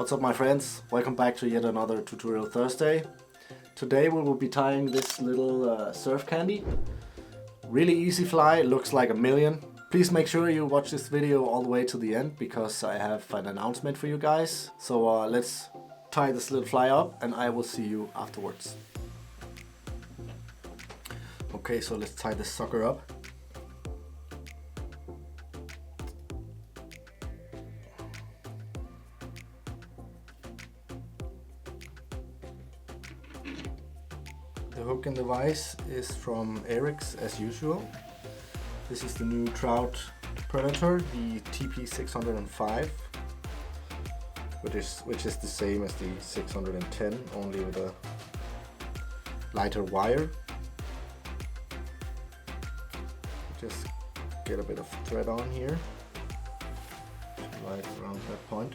What's up my friends, welcome back to yet another tutorial Thursday. Today we will be tying this little surf candy. Really easy fly, looks like a million. Please make sure you watch this video all the way to the end because I have an announcement for you guys. So let's tie this little fly up and I will see you afterwards. Okay, so let's tie this sucker up. The hook and the vise is from Eric's as usual. This is the new trout predator, the TP605, which is the same as the 610, only with a lighter wire. Just get a bit of thread on here, right around that point.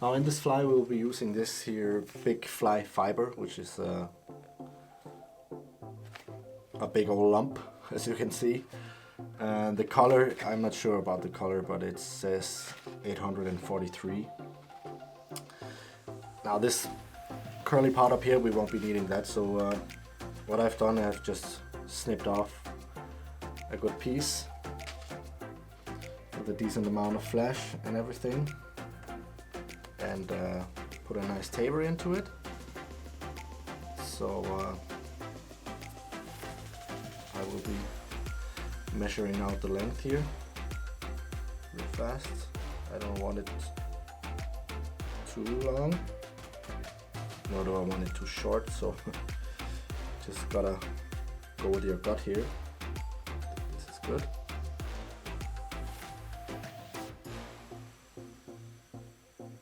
Now in this fly we will be using this here big fly fiber, which is a big old lump, as you can see. And the color, I'm not sure about the color, but it says 843. Now this curly part up here, we won't be needing that, so what I've done, I've just snipped off a good piece with a decent amount of flesh and everything, and put a nice taper into it. So I will be measuring out the length here real fast. I don't want it too long, nor do I want it too short, so just gotta go with your gut here. This is good.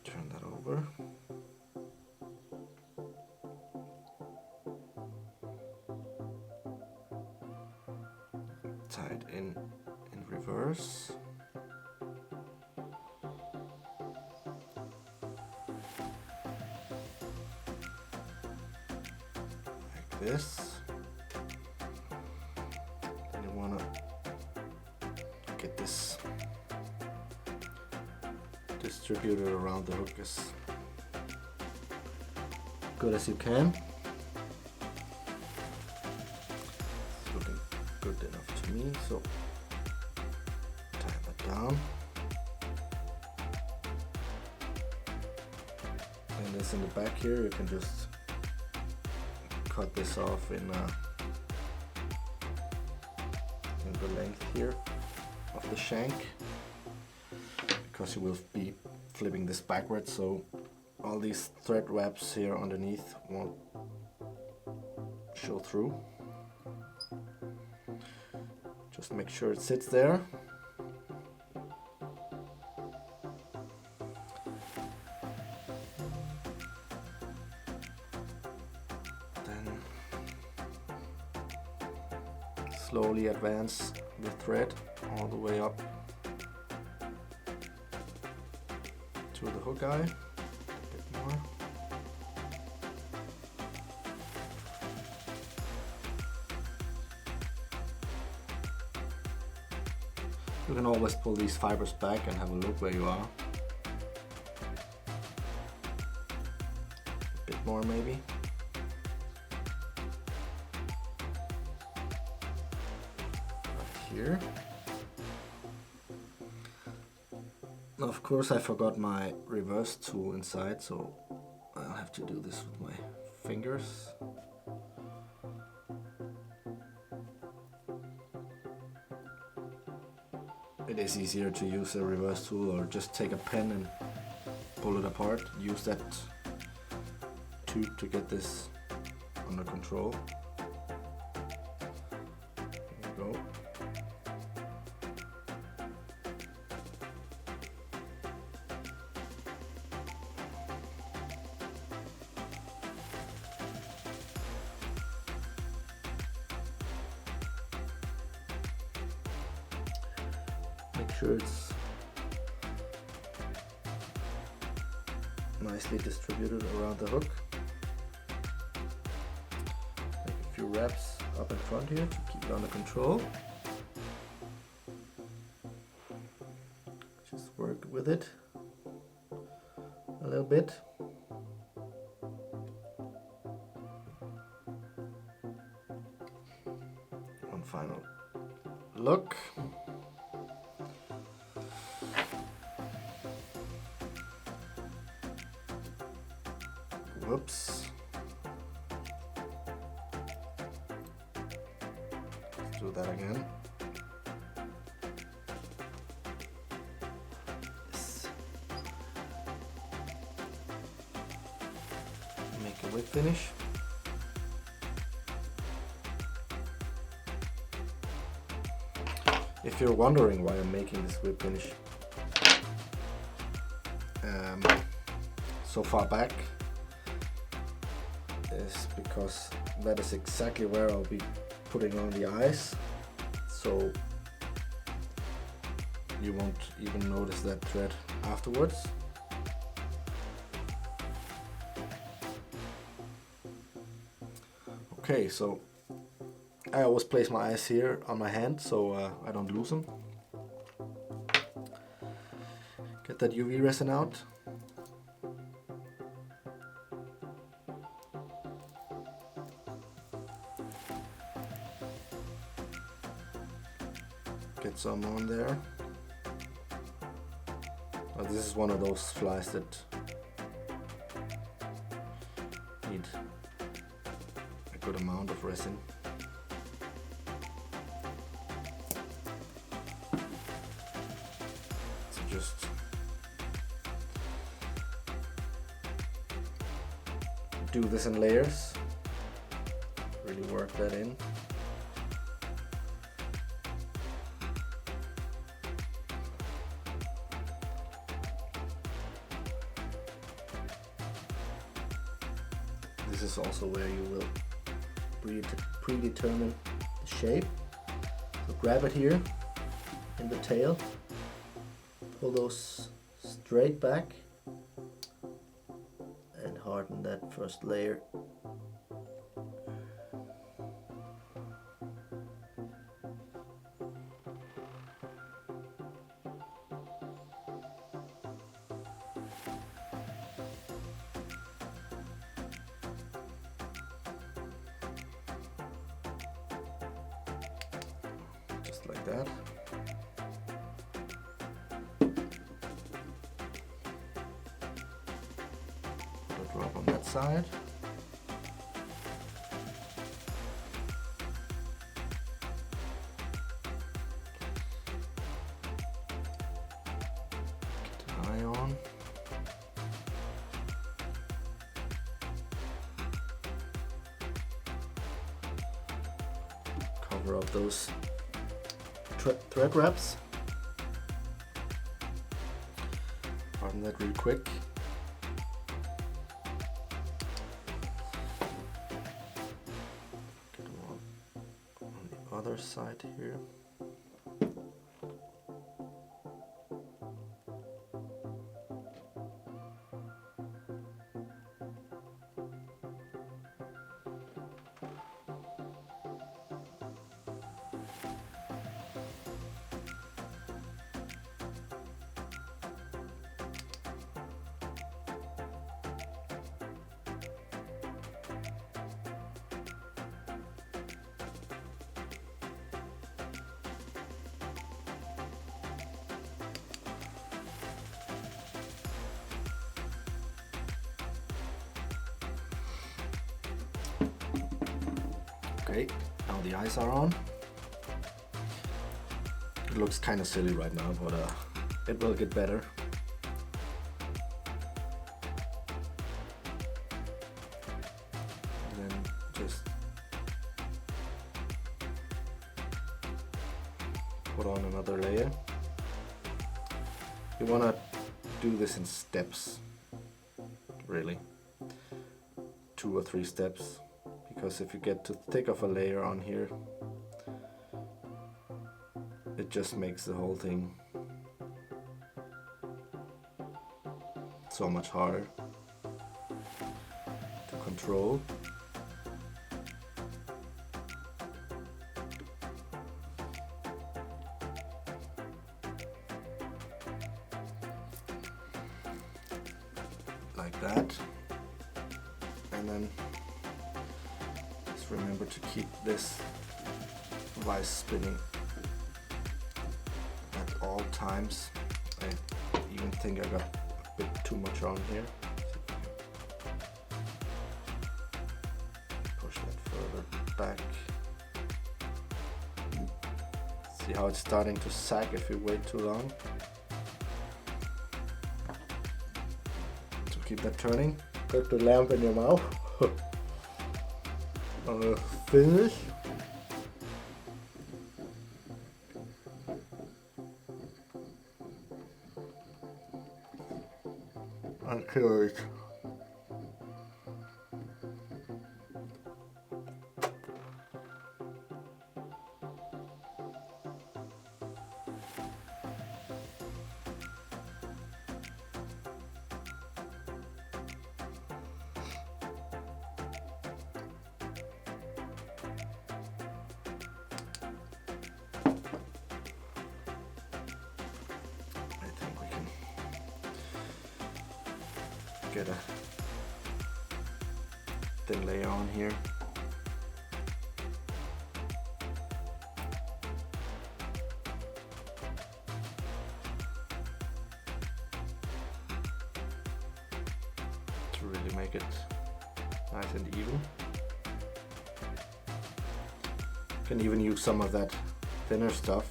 Turn that over. Tied in reverse. Like this. And you want to get this distributed around the hook as good as you can. Good enough to me, so tie that down. And this in the back here, you can just cut this off in the length here of the shank, because you will be flipping this backwards, so all these thread webs here underneath won't show through. Just make sure it sits there. Then slowly advance the thread all the way up to the hook eye. A bit more. You can always pull these fibers back and have a look where you are. A bit more maybe. Right here. Now of course I forgot my reverse tool inside, so I'll have to do this with my fingers. It is easier to use a reverse tool, or just take a pen and pull it apart. Use that tube to get this under control. There we go. Make sure it's nicely distributed around the hook. Make a few wraps up in front here to keep it under control. Just work with it. a little bit. One final look. Whoops. Let's do that again. Yes. Make a whip finish. If you're wondering why I'm making this whip finish so far back, is because that is exactly where I'll be putting on the eyes, so you won't even notice that thread afterwards. Okay, so I always place my eyes here on my hand so I don't lose them. Get that UV resin out. Get some on there. Oh, this is one of those flies that need a good amount of resin. So just do this in layers. Really work that in. This is also where you will predetermine the shape. So grab it here in the tail, pull those straight back and harden that first layer. Just like that. Put a drop on that side. Get an eye on. Cover up those thread wraps. Harden that real quick. Get one on the other side here. Okay, now the eyes are on. It looks kind of silly right now, but it will get better. And then just put on another layer. You want to do this in steps, really. 2 or 3 steps. Because if you get too thick of a layer on here, it just makes the whole thing so much harder to control. like that. And then just remember to keep this vise spinning at all times. I even think I got a bit too much on here. Push that further back. See how it's starting to sag if you wait too long. So keep that turning. Put the lamp in your mouth. Finish. And kill it. Get a thin layer on here. To really make it nice and even. You can even use some of that thinner stuff.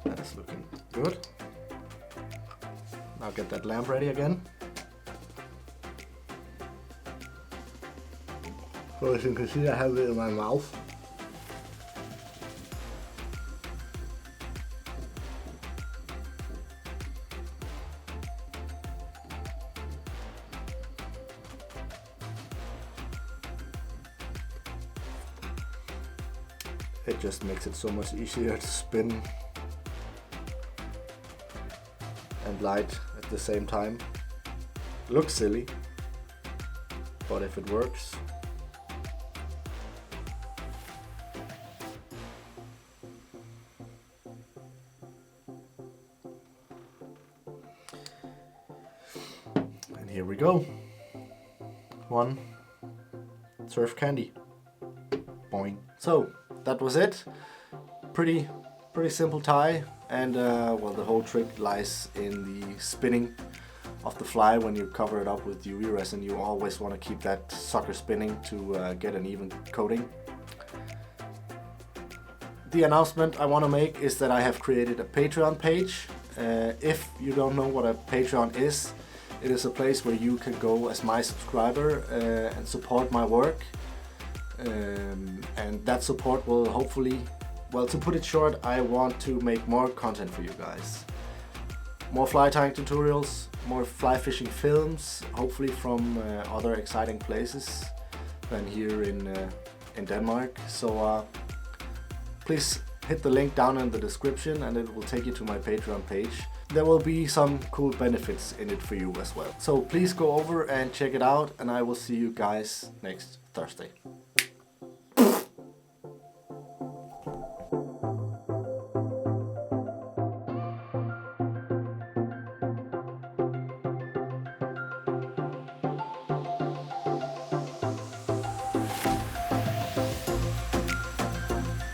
That's looking good. Now get that lamp ready again. So as you can see, I have it in my mouth. It just makes it so much easier to spin and light at the same time. Looks silly, but if it works, and here we go. One surf candy. Boing. So that was it. Pretty simple tie, and well, the whole trick lies in the spinning of the fly. When you cover it up with UV resin, you always want to keep that sucker spinning to get an even coating. The announcement I want to make is that I have created a Patreon page. If you don't know what a Patreon is, it is a place where you can go as my subscriber and support my work. And that support will hopefully, well, to put it short, I want to make more content for you guys. More fly tying tutorials, more fly fishing films, hopefully from other exciting places than here in Denmark. So please hit the link down in the description and it will take you to my Patreon page. There will be some cool benefits in it for you as well. So please go over and check it out, and I will see you guys next Thursday.